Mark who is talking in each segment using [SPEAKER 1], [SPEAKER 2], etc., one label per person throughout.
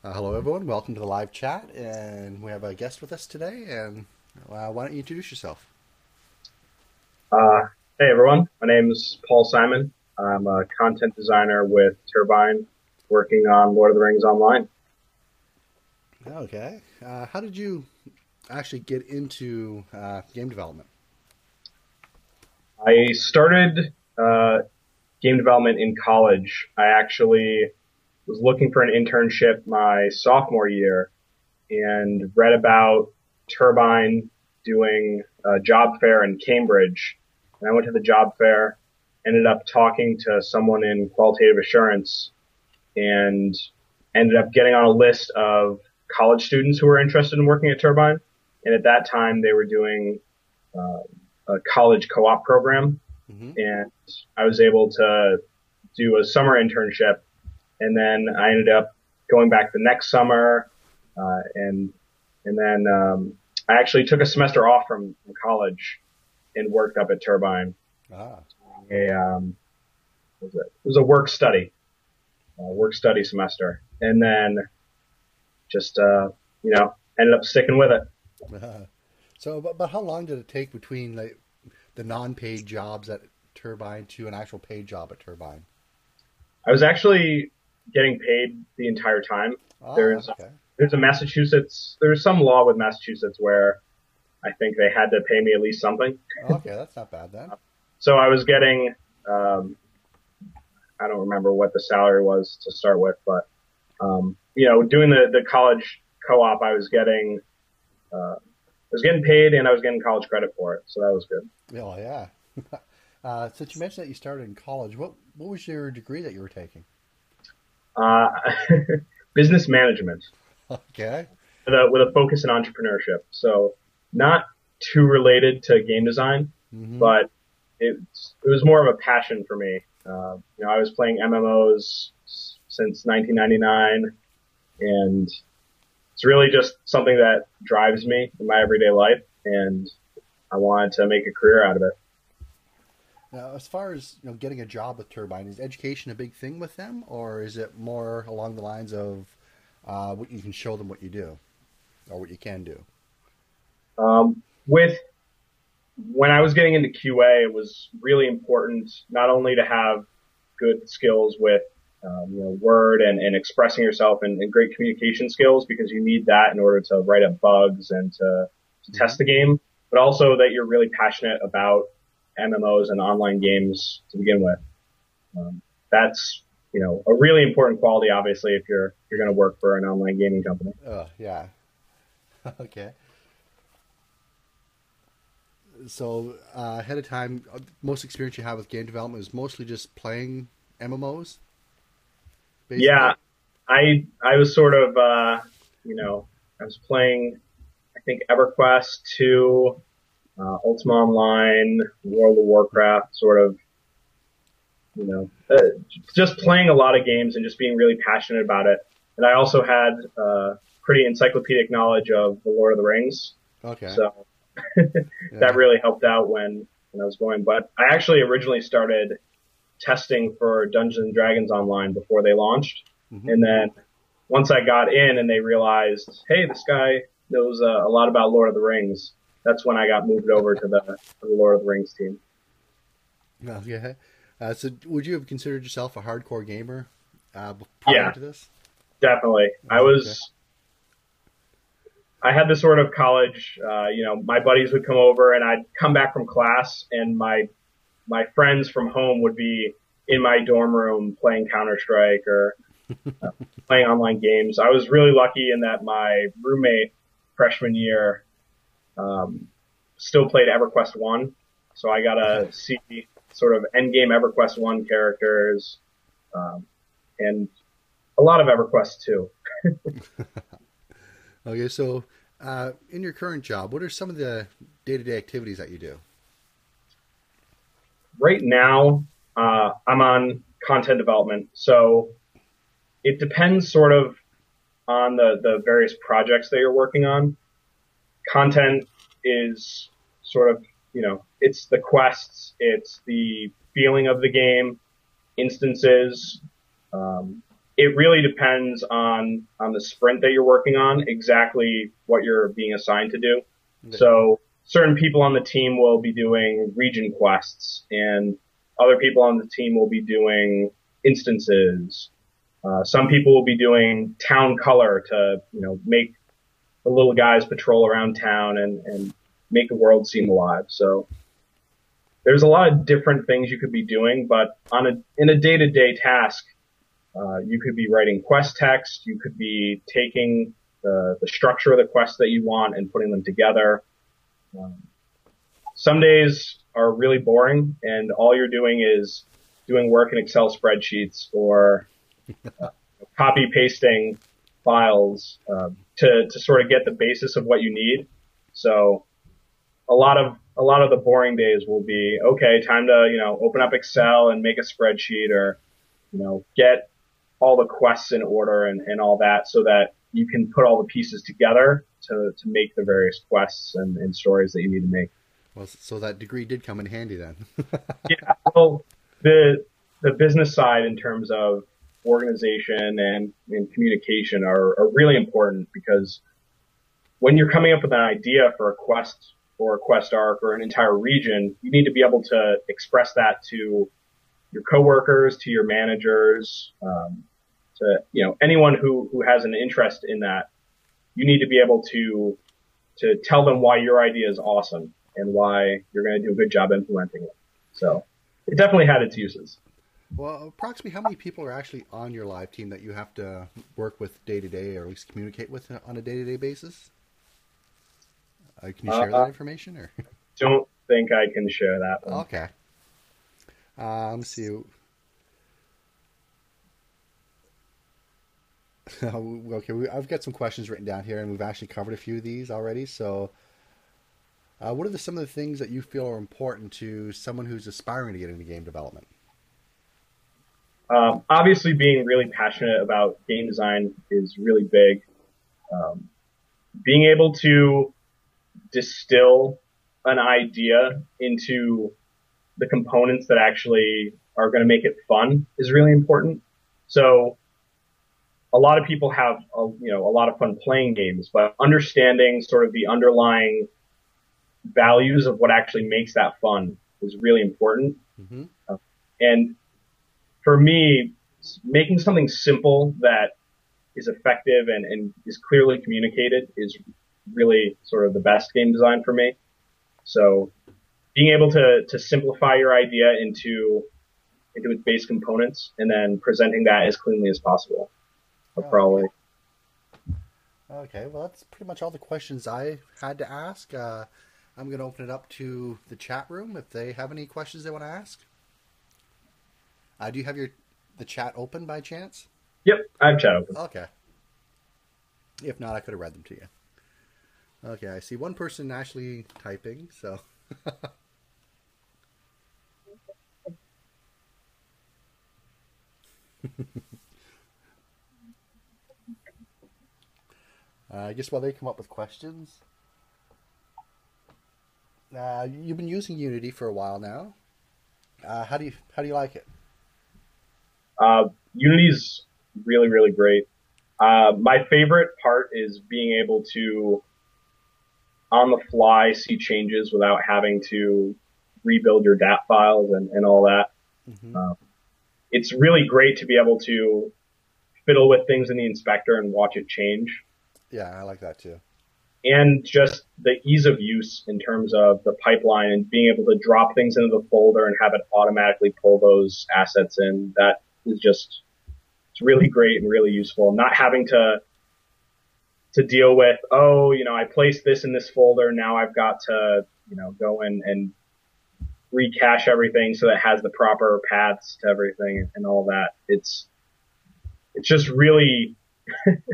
[SPEAKER 1] Hello, everyone. Welcome to the live chat, and we have a guest with us today. And why don't you introduce yourself?
[SPEAKER 2] Uh, Hey everyone, my name is Paul Simon. I'm a content designer with Turbine, working on Lord of the Rings Online.
[SPEAKER 1] Okay. How did you actually get into game development?
[SPEAKER 2] I started game development in college. I actually was looking for an internship my sophomore year and read about Turbine doing a job fair in Cambridge. And I went to the job fair, ended up talking to someone in qualitative assurance, and ended up getting on a list of college students who were interested in working at Turbine. And at that time, they were doing uh, a college co-op program,
[SPEAKER 1] Hmm.
[SPEAKER 2] and I was able to do a summer internship. And then I ended up going back the next summer, and then I actually took a semester off from college and worked up at Turbine.
[SPEAKER 1] Ah,
[SPEAKER 2] A what was it? It was a work study semester, and then just ended up sticking with it.
[SPEAKER 1] so but how long did it take between the non-paid jobs at Turbine to an actual paid job at Turbine?
[SPEAKER 2] I was actually getting paid the entire time.
[SPEAKER 1] Ah,
[SPEAKER 2] There's
[SPEAKER 1] okay.
[SPEAKER 2] there's a Massachusetts there's some law with Massachusetts where I think they had to pay me at least something.
[SPEAKER 1] Okay, that's not bad then.
[SPEAKER 2] So I was getting um, I don't remember what the salary was to start with, but doing the college co-op, I was getting paid and I was getting college credit for it, so that was good.
[SPEAKER 1] Oh, yeah. Since you mentioned that you started in college, what was your degree that you were taking?
[SPEAKER 2] Uh, Business management
[SPEAKER 1] Okay.
[SPEAKER 2] with a focus in entrepreneurship. So not too related to game design,
[SPEAKER 1] Hmm.
[SPEAKER 2] but it was more of a passion for me. I was playing MMOs since 1999, and it's really just something that drives me in my everyday life, and I wanted to make a career out of it.
[SPEAKER 1] Now, as far as getting a job with Turbine, is education a big thing with them, or is it more along the lines of what you can show them what you do or what you can do?
[SPEAKER 2] With when I was getting into QA, it was really important not only to have good skills with Word and expressing yourself and great communication skills because you need that in order to write up bugs and to
[SPEAKER 1] Hmm.
[SPEAKER 2] test the game, but also that you're really passionate about MMOs and online games to begin with. That's a really important quality, obviously, if you're going to work for an online gaming company.
[SPEAKER 1] Yeah. Okay. So ahead of time, most experience you have with game development is mostly just playing MMOs,
[SPEAKER 2] Yeah,
[SPEAKER 1] basically.
[SPEAKER 2] I was sort of I was playing I think EverQuest 2, Ultima Online, World of Warcraft, sort of, just playing a lot of games and just being really passionate about it. And I also had pretty encyclopedic knowledge of the Lord of the Rings,
[SPEAKER 1] Okay.
[SPEAKER 2] so that
[SPEAKER 1] Yeah.
[SPEAKER 2] really helped out when I was going. But I actually originally started testing for Dungeons and Dragons Online before they launched,
[SPEAKER 1] Hmm.
[SPEAKER 2] and then once I got in and they realized, hey, this guy knows a lot about Lord of the Rings, that's when I got moved over to the Lord of the Rings team.
[SPEAKER 1] Okay. So would you have considered yourself a hardcore gamer prior
[SPEAKER 2] Yeah,
[SPEAKER 1] to this?
[SPEAKER 2] definitely.
[SPEAKER 1] Okay.
[SPEAKER 2] I had this sort of college, my buddies would come over and I'd come back from class and my friends from home would be in my dorm room playing Counter Strike or playing online games. I was really lucky in that my roommate freshman year um, still played EverQuest One, so I got
[SPEAKER 1] Okay.
[SPEAKER 2] to see sort of endgame EverQuest One characters um, and a lot of EverQuest Two.
[SPEAKER 1] Okay. So in your current job, what are some of the day-to-day activities that you do?
[SPEAKER 2] Right now, I'm on content development, so it depends sort of on the various projects that you're working on. Content is sort of, it's the quests, it's the feeling of the game, instances, um, it really depends on the sprint that you're working on, exactly what you're being assigned to do.
[SPEAKER 1] Okay.
[SPEAKER 2] So certain people on the team will be doing region quests, and other people on the team will be doing instances. Some people will be doing town color to, make the little guys patrol around town and make the world seem alive. So there's a lot of different things you could be doing, but in a day-to-day task, you could be writing quest text. You could be taking the structure of the quest that you want and putting them together. Some days are really boring, and all you're doing is doing work in Excel spreadsheets or copy pasting files to sort of get the basis of what you need. So a lot of the boring days will be, okay, time to open up Excel and make a spreadsheet, or get all the quests in order and all that, so that you can put all the pieces together to make the various quests and stories that you need to make.
[SPEAKER 1] Well, so that degree did come in handy then.
[SPEAKER 2] Yeah, well, the business side in terms of organization and communication are really important, because when you're coming up with an idea for a quest or a quest arc or an entire region, you need to be able to express that to your coworkers, to your managers, to anyone who has an interest in that. You need to be able to tell them why your idea is awesome and why you're going to do a good job implementing it. So it definitely had its uses.
[SPEAKER 1] Well, approximately how many people are actually on your live team that you have to work with day to day, or at least communicate with on a day-to-day basis? Can you share that information? Or
[SPEAKER 2] don't think I can share that one.
[SPEAKER 1] Okay. Let me see. Okay, I've got some questions written down here, and we've actually covered a few of these already. So, what are some of the things that you feel are important to someone who's aspiring to get into game development?
[SPEAKER 2] Obviously, being really passionate about game design is really big. Being able to distill an idea into the components that actually are going to make it fun is really important. So a lot of people have a lot of fun playing games, but understanding sort of the underlying values of what actually makes that fun is really important.
[SPEAKER 1] Mm-hmm.
[SPEAKER 2] And for me, making something simple that is effective and is clearly communicated is really sort of the best game design for me. So being able to simplify your idea into its base components and then presenting that as cleanly as possible. Probably.
[SPEAKER 1] Okay, well, that's pretty much all the questions I had to ask. I'm going to open it up to the chat room if they have any questions they want to ask. Do you have the chat open by chance?
[SPEAKER 2] Yep, I have chat open.
[SPEAKER 1] Okay. If not, I could have read them to you. Okay, I see one person actually typing, so... I guess while they come up with questions, you've been using Unity for a while now. How do you like it?
[SPEAKER 2] Unity's really, really great. My favorite part is being able to, on the fly, see changes without having to rebuild your DAP files and all that. Mm-hmm. It's really great to be able to fiddle with things in the inspector and watch it change.
[SPEAKER 1] Yeah, I like that too.
[SPEAKER 2] And just the ease of use in terms of the pipeline and being able to drop things into the folder and have it automatically pull those assets in. That is just, it's really great and really useful. Not having to deal with, I placed this in this folder. Now I've got to, go in and recache everything so that it has the proper paths to everything and all that. It's just really,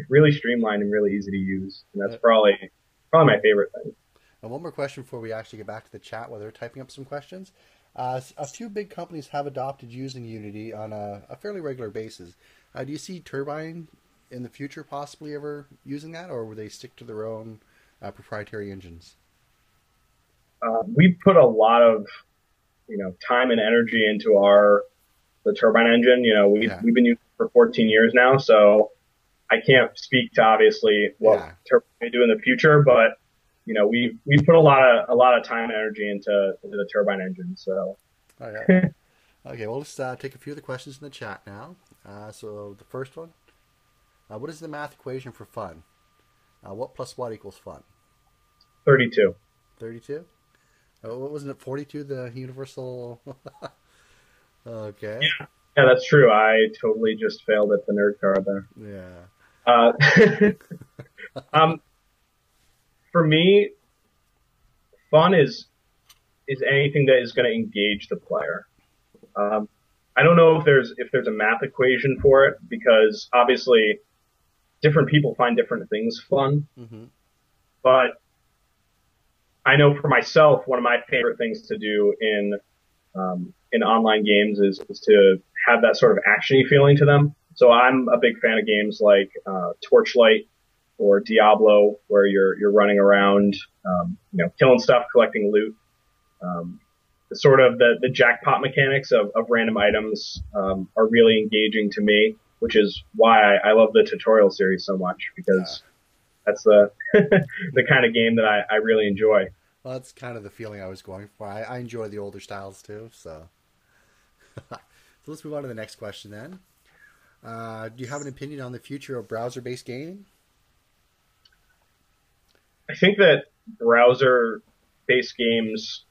[SPEAKER 2] really streamlined and really easy to use. And that's probably my favorite thing.
[SPEAKER 1] And one more question before we actually get back to the chat while they're typing up some questions. A few big companies have adopted using Unity on a fairly regular basis. Do you see Turbine in the future possibly ever using that, or will they stick to their own proprietary engines?
[SPEAKER 2] We put a lot of time and energy into the Turbine engine. We've been using it for 14 years now, so I can't speak to obviously what Turbine may do in the future, but we put a lot of time and energy into the Turbine engine. So
[SPEAKER 1] Okay. Okay. Well, let's take a few of the questions in the chat now. So the first one, what is the math equation for fun? What plus what equals fun?
[SPEAKER 2] 32.
[SPEAKER 1] 32. What wasn't it? 42. The universal. Okay.
[SPEAKER 2] Yeah, that's true. I totally just failed at the nerd card there.
[SPEAKER 1] Yeah.
[SPEAKER 2] For me, fun is anything that is going to engage the player. I don't know if there's a math equation for it, because obviously different people find different things fun.
[SPEAKER 1] Mm-hmm.
[SPEAKER 2] But I know for myself, one of my favorite things to do in online games is to have that sort of actiony feeling to them. So I'm a big fan of games like Torchlight or Diablo, where you're running around, killing stuff, collecting loot. The sort of the jackpot mechanics of random items are really engaging to me, which is why I love the tutorial series so much, because that's the the kind of game that I really enjoy.
[SPEAKER 1] Well, that's kind of the feeling I was going for. I enjoy the older styles too. So let's move on to the next question then. Do you have an opinion on the future of browser-based gaming?
[SPEAKER 2] I think that browser-based games,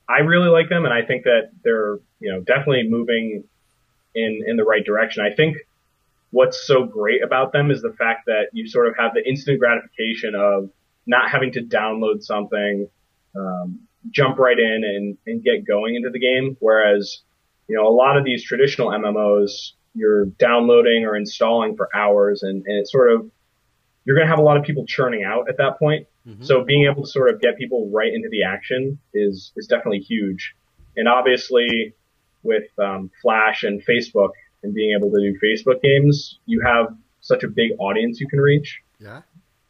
[SPEAKER 2] I really like them, and I think that they're definitely moving in the right direction. I think what's so great about them is the fact that you sort of have the instant gratification of not having to download something, jump right in and get going into the game. Whereas, a lot of these traditional MMOs, you're downloading or installing for hours, and it's sort of, you're going to have a lot of people churning out at that point. Mm-hmm. So being able to sort of get people right into the action is definitely huge. And obviously with Flash and Facebook and being able to do Facebook games, you have such a big audience you can reach.
[SPEAKER 1] Yeah.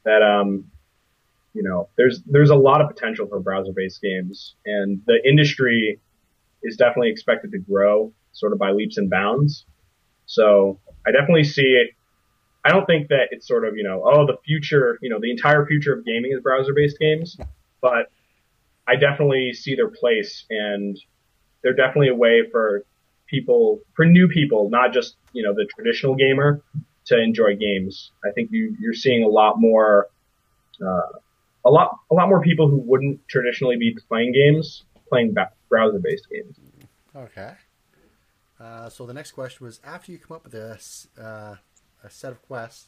[SPEAKER 2] That there's a lot of potential for browser-based games, and the industry is definitely expected to grow sort of by leaps and bounds. So I definitely see it. I don't think that it's sort of, the future, the entire future of gaming is browser-based games, but I definitely see their place, and they're definitely a way for new people, not just, the traditional gamer, to enjoy games. I think you're seeing a lot more people who wouldn't traditionally be playing games, playing browser-based games.
[SPEAKER 1] Okay. So the next question was, after you come up with a set of quests,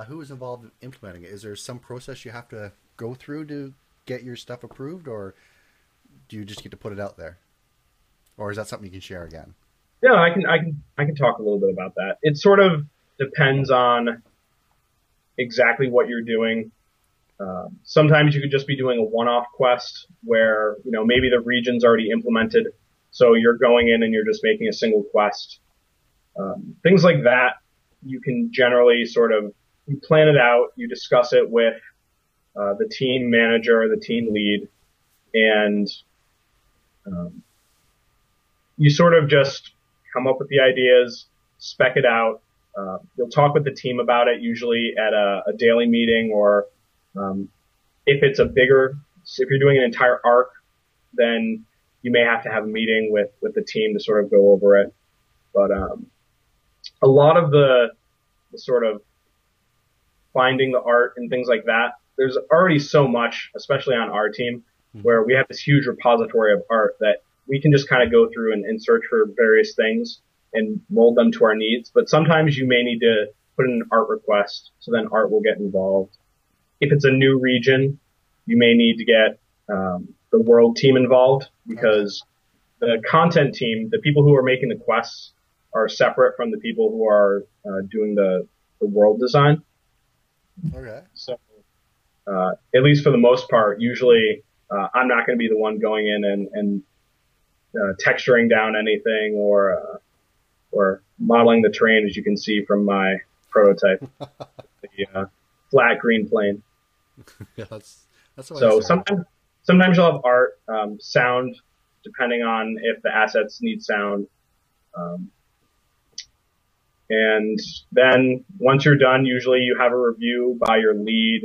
[SPEAKER 1] who is involved in implementing it? Is there some process you have to go through to get your stuff approved, or do you just get to put it out there? Or is that something you can share again?
[SPEAKER 2] Yeah, I can talk a little bit about that. It sort of depends on exactly what you're doing. Sometimes you could just be doing a one-off quest where, maybe the region's already implemented, so you're going in and you're just making a single quest. Things like that, you can generally sort of, you plan it out, you discuss it with the team manager, the team lead, and you sort of just come up with the ideas, spec it out. You'll talk with the team about it, usually at a daily meeting, or if you're doing an entire arc, then you may have to have a meeting with the team to sort of go over it. But a lot of the sort of finding the art and things like that, there's already so much, especially on our team, where we have this huge repository of art that we can just kind of go through and search for various things and mold them to our needs. But sometimes you may need to put in an art request, so then art will get involved. If it's a new region, you may need to get the world team involved, because the content team, the people who are making the quests, are separate from the people who are doing the world design.
[SPEAKER 1] Okay.
[SPEAKER 2] So at least for the most part, usually I'm not going to be the one going in and texturing down anything or modeling the terrain, as you can see from my prototype, the flat green plane.
[SPEAKER 1] Yeah, that's what
[SPEAKER 2] so sometimes you'll have art, sound, depending on if the assets need sound. And then once you're done, usually you have a review by your lead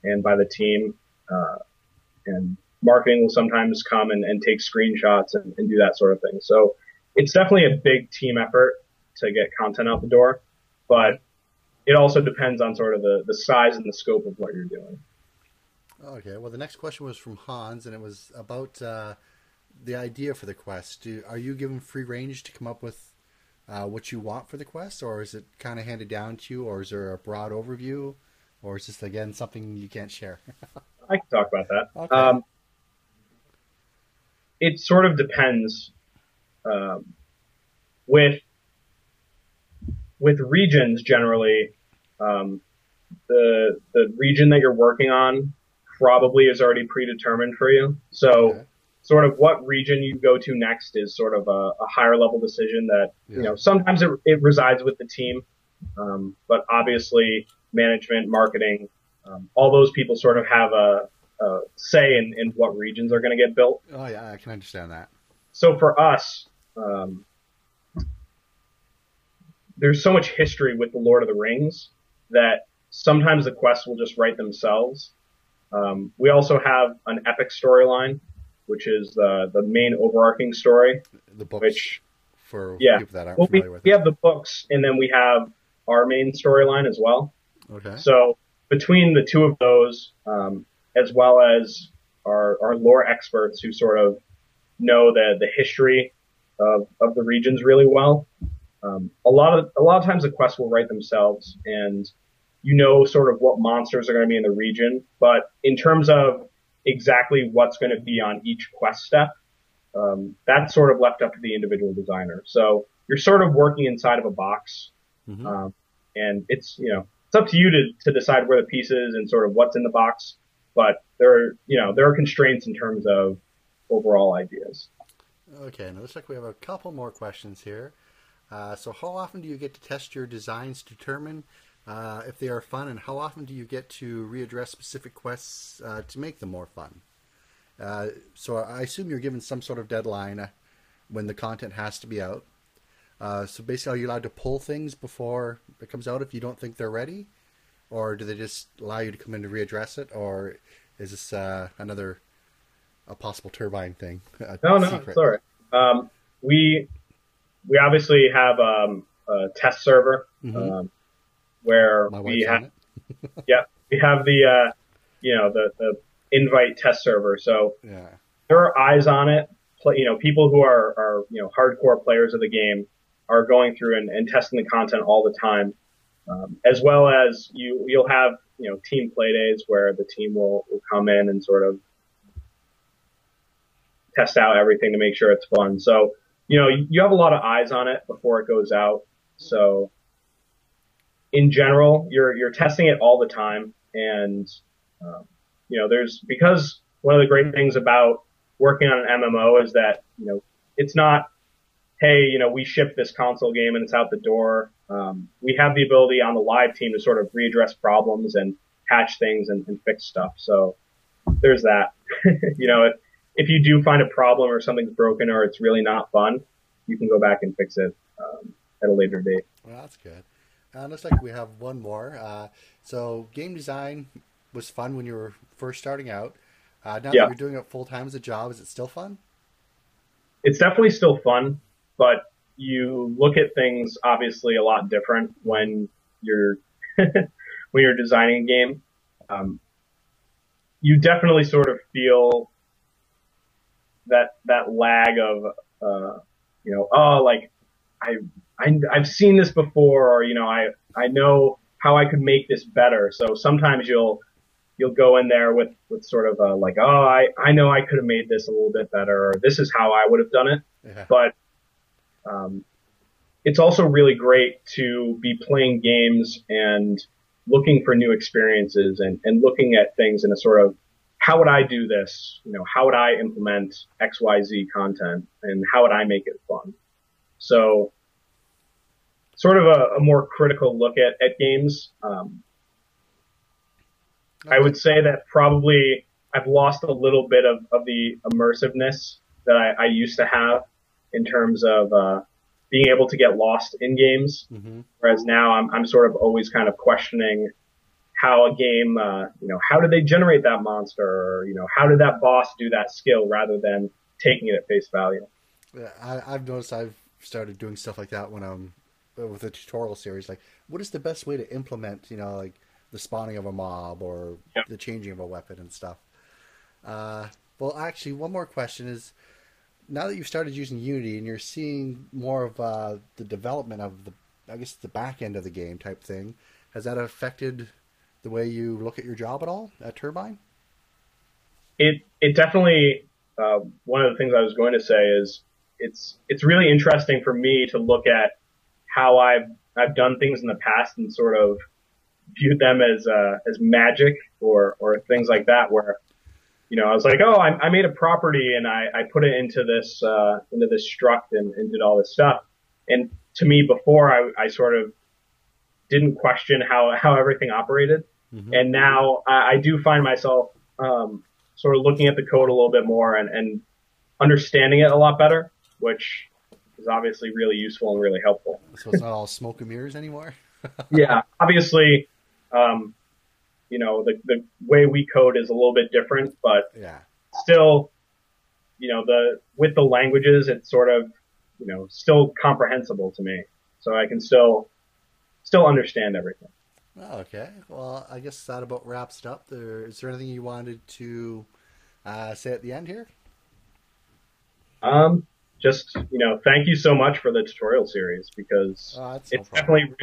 [SPEAKER 2] and by the team. And marketing will sometimes come and take screenshots and do that sort of thing. So it's definitely a big team effort to get content out the door, but it also depends on sort of the size and the scope of what you're doing.
[SPEAKER 1] Okay, well, the next question was from Hans, and it was about the idea for the quest. Are you given free range to come up with what you want for the quest, or is it kind of handed down to you, or is there a broad overview, or is this, again, something you can't share?
[SPEAKER 2] I can talk about that.
[SPEAKER 1] Okay.
[SPEAKER 2] It sort of depends. With regions, generally, the region that you're working on probably is already predetermined for you. So
[SPEAKER 1] Okay.
[SPEAKER 2] sort of what region you go to next is sort of a higher level decision that, sometimes it resides with the team. But obviously management, marketing, all those people sort of have a say in what regions are going to get built.
[SPEAKER 1] Oh, yeah, I can understand that.
[SPEAKER 2] So for us, there's so much history with the Lord of the Rings that sometimes the quests will just write themselves. We also have an epic storyline, which is the main overarching story.
[SPEAKER 1] The books,
[SPEAKER 2] which,
[SPEAKER 1] for people that aren't familiar with it.
[SPEAKER 2] We have the books, and then we have our main storyline as well.
[SPEAKER 1] Okay.
[SPEAKER 2] So between the two of those, as well as our lore experts who sort of know the history of the regions really well, a lot of times the quests will write themselves, and sort of what monsters are going to be in the region. But in terms of exactly what's going to be on each quest step, that's sort of left up to the individual designer. So you're sort of working inside of a box, and it's up to you to decide where the piece is and sort of what's in the box. But there are constraints in terms of overall ideas.
[SPEAKER 1] Okay, now looks like we have a couple more questions here. So how often do you get to test your designs to determine if they are fun, and how often do you get to readdress specific quests to make them more fun? So I assume you're given some sort of deadline when the content has to be out. So basically, are you allowed to pull things before it comes out if you don't think they're ready? Or do they just allow you to come in to readdress it? Or is this a possible Turbine thing?
[SPEAKER 2] No, sorry. We obviously have a test server where we have we have the the invite test server. So there are eyes on it. People who are hardcore players of the game are going through and testing the content all the time, as well as you'll have team play days where the team will come in and sort of test out everything to make sure it's fun. So you have a lot of eyes on it before it goes out. So in general, you're testing it all the time, and because one of the great things about working on an MMO is that it's not, hey, we ship this console game and it's out the door. We have the ability on the live team to sort of readdress problems and patch things and fix stuff. So there's that. If you do find a problem or something's broken or it's really not fun, you can go back and fix it at a later date.
[SPEAKER 1] Well, that's good. Looks like we have one more. So game design was fun when you were first starting out. Now that you're doing it full time as a job, is it still fun?
[SPEAKER 2] It's definitely still fun, but you look at things obviously a lot different when you're when you're designing a game. You definitely sort of feel that lag of I've seen this before, or I know how I could make this better. So sometimes you'll go in there with sort of I know I could have made this a little bit better, or this is how I would have done it.
[SPEAKER 1] Yeah.
[SPEAKER 2] But it's also really great to be playing games and looking for new experiences and looking at things in a sort of, how would I do this? How would I implement XYZ content, and how would I make it fun? So sort of a more critical look at games. I would say that probably I've lost a little bit of the immersiveness that I used to have in terms of being able to get lost in games.
[SPEAKER 1] Mm-hmm.
[SPEAKER 2] Whereas now I'm sort of always kind of questioning how a game, how did they generate that monster? Or, how did that boss do that skill rather than taking it at face value?
[SPEAKER 1] Yeah, I've noticed I've started doing stuff like that when I'm with a tutorial series. Like, what is the best way to implement, like the spawning of a mob or the changing of a weapon and stuff? Well, actually, one more question is, now that you've started using Unity and you're seeing more of the development of the back end of the game type thing, has that affected the way you look at your job at all at Turbine?
[SPEAKER 2] It definitely, one of the things I was going to say is it's really interesting for me to look at how I've done things in the past and sort of viewed them as magic or things like that, where I was like, oh, I made a property and I put it into this struct and did all this stuff. And to me, before I sort of didn't question how everything operated. Mm-hmm. And now I do find myself sort of looking at the code a little bit more and understanding it a lot better, which is obviously really useful and really helpful.
[SPEAKER 1] So it's not all smoke and mirrors anymore?
[SPEAKER 2] Yeah, obviously, the way we code is a little bit different, but still, with the languages, it's sort of, still comprehensible to me. So I can still understand everything.
[SPEAKER 1] Oh, okay. Well, I guess that about wraps it up. Is there anything you wanted to say at the end here?
[SPEAKER 2] Just, thank you so much for the tutorial series, because it's definitely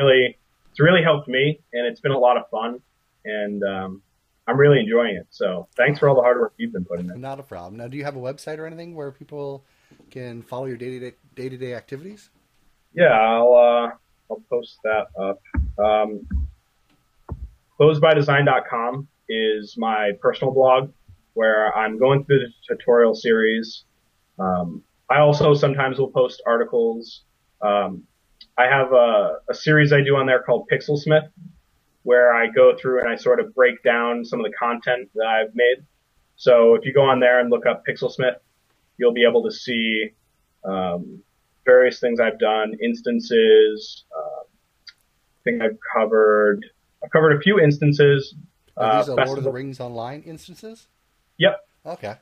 [SPEAKER 2] really helped me, and it's been a lot of fun, and I'm really enjoying it. So thanks for all the hard work you've been putting in.
[SPEAKER 1] Not a problem. Now, do you have a website or anything where people can follow your day-to-day activities?
[SPEAKER 2] Yeah, I'll post that up. Closebydesign.com is my personal blog where I'm going through the tutorial series. I also sometimes will post articles. I have a series I do on there called Pixelsmith, where I go through and I sort of break down some of the content that I've made. So if you go on there and look up Pixelsmith, you'll be able to see various things I've done, instances. I think I've covered a few instances.
[SPEAKER 1] Are these Lord of the Rings Online instances?
[SPEAKER 2] Yep.
[SPEAKER 1] Okay.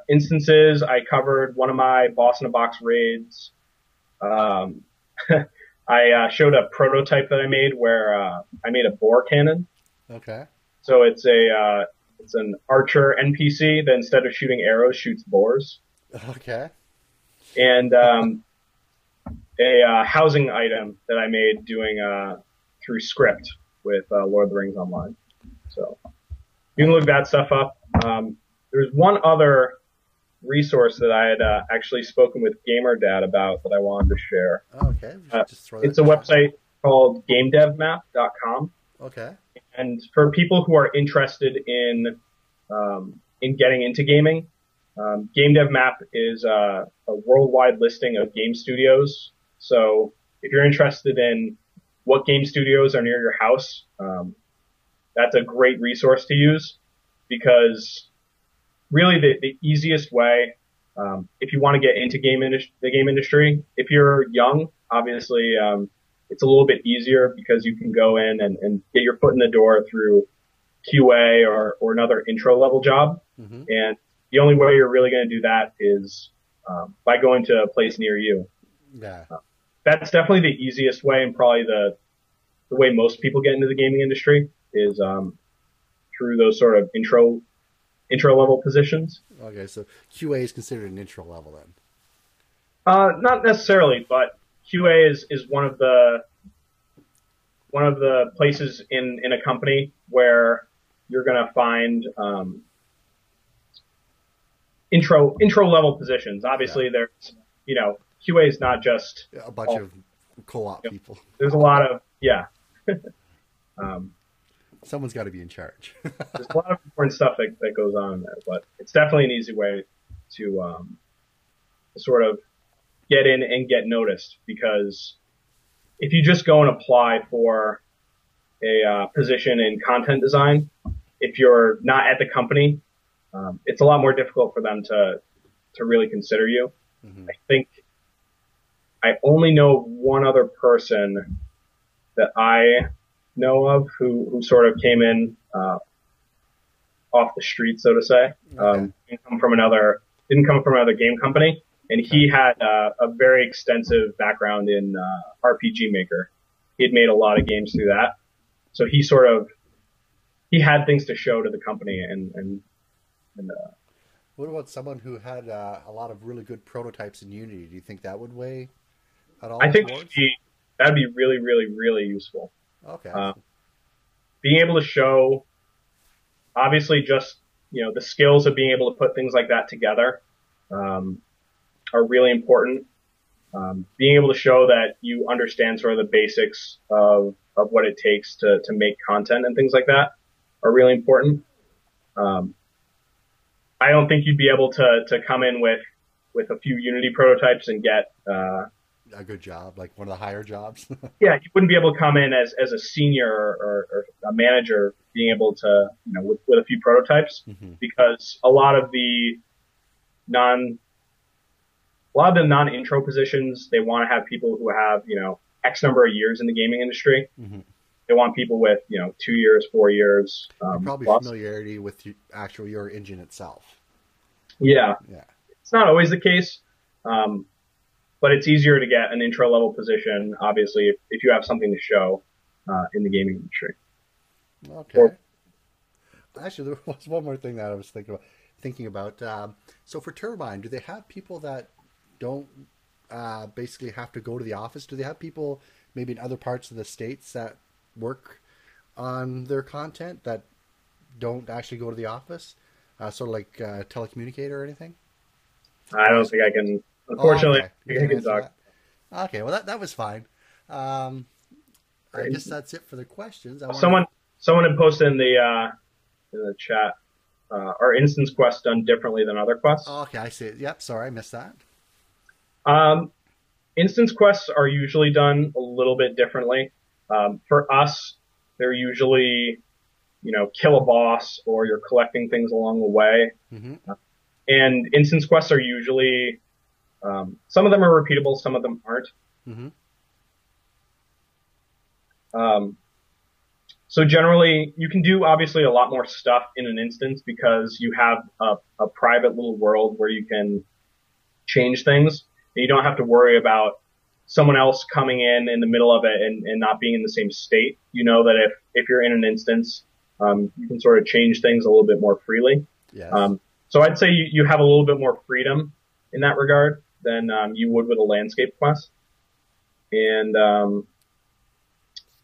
[SPEAKER 2] Instances, I covered one of my Boss in a Box raids. I showed a prototype that I made where I made a boar cannon.
[SPEAKER 1] Okay.
[SPEAKER 2] So it's an archer NPC that instead of shooting arrows shoots boars.
[SPEAKER 1] Okay.
[SPEAKER 2] And a housing item that I made doing through script with Lord of the Rings Online. So you can look that stuff up. There's one other resource that I had actually spoken with GamerDad about that I wanted to share.
[SPEAKER 1] Okay.
[SPEAKER 2] It's a website called GameDevMap.com.
[SPEAKER 1] Okay.
[SPEAKER 2] And for people who are interested in getting into gaming, GameDevMap is a worldwide listing of game studios. So if you're interested in what game studios are near your house, that's a great resource to use, because really the easiest way, if you want to get into the game industry, if you're young, obviously, it's a little bit easier because you can go in and get your foot in the door through QA or another intro level job. Mm-hmm. And the only way you're really going to do that is by going to a place near you.
[SPEAKER 1] Yeah.
[SPEAKER 2] That's definitely the easiest way, and probably the way most people get into the gaming industry is through those sort of intro level positions.
[SPEAKER 1] Okay, so QA is considered an intro level then?
[SPEAKER 2] Not necessarily, but QA is one of the places in a company where you're going to find intro level positions. Obviously, there's QA is not just
[SPEAKER 1] a bunch of co-op people.
[SPEAKER 2] There's a lot of
[SPEAKER 1] someone's got to be in charge.
[SPEAKER 2] There's a lot of important stuff that goes on in there, but it's definitely an easy way to sort of get in and get noticed, because if you just go and apply for a position in content design, if you're not at the company, it's a lot more difficult for them to really consider you. Mm-hmm. I think I only know one other person that I know of who sort of came in off the street, so to say.
[SPEAKER 1] Okay.
[SPEAKER 2] Didn't come from another game company, and
[SPEAKER 1] Okay.
[SPEAKER 2] he had a very extensive background in RPG Maker. He had made a lot of games through that, so he had things to show to the company, and
[SPEAKER 1] What about someone who had a lot of really good prototypes in Unity? Do you think that would weigh at
[SPEAKER 2] I
[SPEAKER 1] all
[SPEAKER 2] think
[SPEAKER 1] towards?
[SPEAKER 2] that'd be really, really, really useful.
[SPEAKER 1] Okay.
[SPEAKER 2] Uh, Being able to show, obviously, just the skills of being able to put things like that together um, are really important. Being able to show that you understand sort of the basics of what it takes to make content and things like that are really important. Um, I don't think you'd be able to come in with a few Unity prototypes and get
[SPEAKER 1] A good job, like one of the higher jobs.
[SPEAKER 2] yeah, you wouldn't be able to come in as a senior or a manager being able to with a few prototypes
[SPEAKER 1] Hmm.
[SPEAKER 2] because non a lot of the non-intro positions, they want to have people who have, X number of years in the gaming industry.
[SPEAKER 1] Hmm.
[SPEAKER 2] They want people with, 2 years, 4 years,
[SPEAKER 1] And probably
[SPEAKER 2] plus.
[SPEAKER 1] familiarity with your engine itself.
[SPEAKER 2] Yeah.
[SPEAKER 1] Yeah.
[SPEAKER 2] It's not always the case. But it's easier to get an intro level position, obviously, if you have something to show, in the gaming industry.
[SPEAKER 1] Okay.
[SPEAKER 2] Or,
[SPEAKER 1] Actually, there was one more thing that I was thinking about. So for Turbine, do they have people that don't basically have to go to the office? Do they have people maybe in other parts of the states that work on their content that don't actually go to the office? Sort of like telecommunicator or anything?
[SPEAKER 2] I
[SPEAKER 1] Or
[SPEAKER 2] don't
[SPEAKER 1] is,
[SPEAKER 2] think I can,
[SPEAKER 1] oh,
[SPEAKER 2] unfortunately,
[SPEAKER 1] okay.
[SPEAKER 2] I
[SPEAKER 1] You
[SPEAKER 2] think I
[SPEAKER 1] can't
[SPEAKER 2] can
[SPEAKER 1] answer
[SPEAKER 2] talk.
[SPEAKER 1] that. Okay, well that was fine. Um, I
[SPEAKER 2] Right?
[SPEAKER 1] guess that's it for the questions. I want to.
[SPEAKER 2] Someone, someone had posted in the chat, are instance quests done differently than other quests?
[SPEAKER 1] Oh, okay, I see it. Yep, sorry, I missed that.
[SPEAKER 2] Um, Instance quests are usually done a little bit differently. For us, they're usually, kill a boss or you're collecting things along the way.
[SPEAKER 1] Hmm.
[SPEAKER 2] And instance quests are usually, some of them are repeatable, some of them aren't.
[SPEAKER 1] Hmm.
[SPEAKER 2] Um, so generally, you can do obviously a lot more stuff in an instance because you have a private little world where you can change things. And you don't have to worry about someone else coming in the middle of it and not being in the same state. You know that if you're in an instance, you can sort of change things a little bit more freely.
[SPEAKER 1] Yes.
[SPEAKER 2] So I'd say you have a little bit more freedom in that regard than you would with a landscape quest. And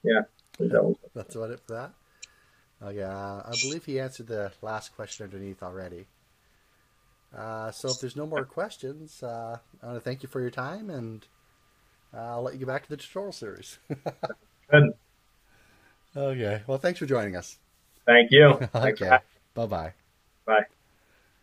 [SPEAKER 2] yeah, I think that was
[SPEAKER 1] That's about it for that. Okay, I believe he answered the last question underneath already. So if there's no more questions, I want to thank you for your time, and I'll let you get back to the tutorial series.
[SPEAKER 2] good.
[SPEAKER 1] Okay, well, thanks for joining us.
[SPEAKER 2] Thank you. Thanks for
[SPEAKER 1] Okay,
[SPEAKER 2] having
[SPEAKER 1] bye-bye.
[SPEAKER 2] me. Bye.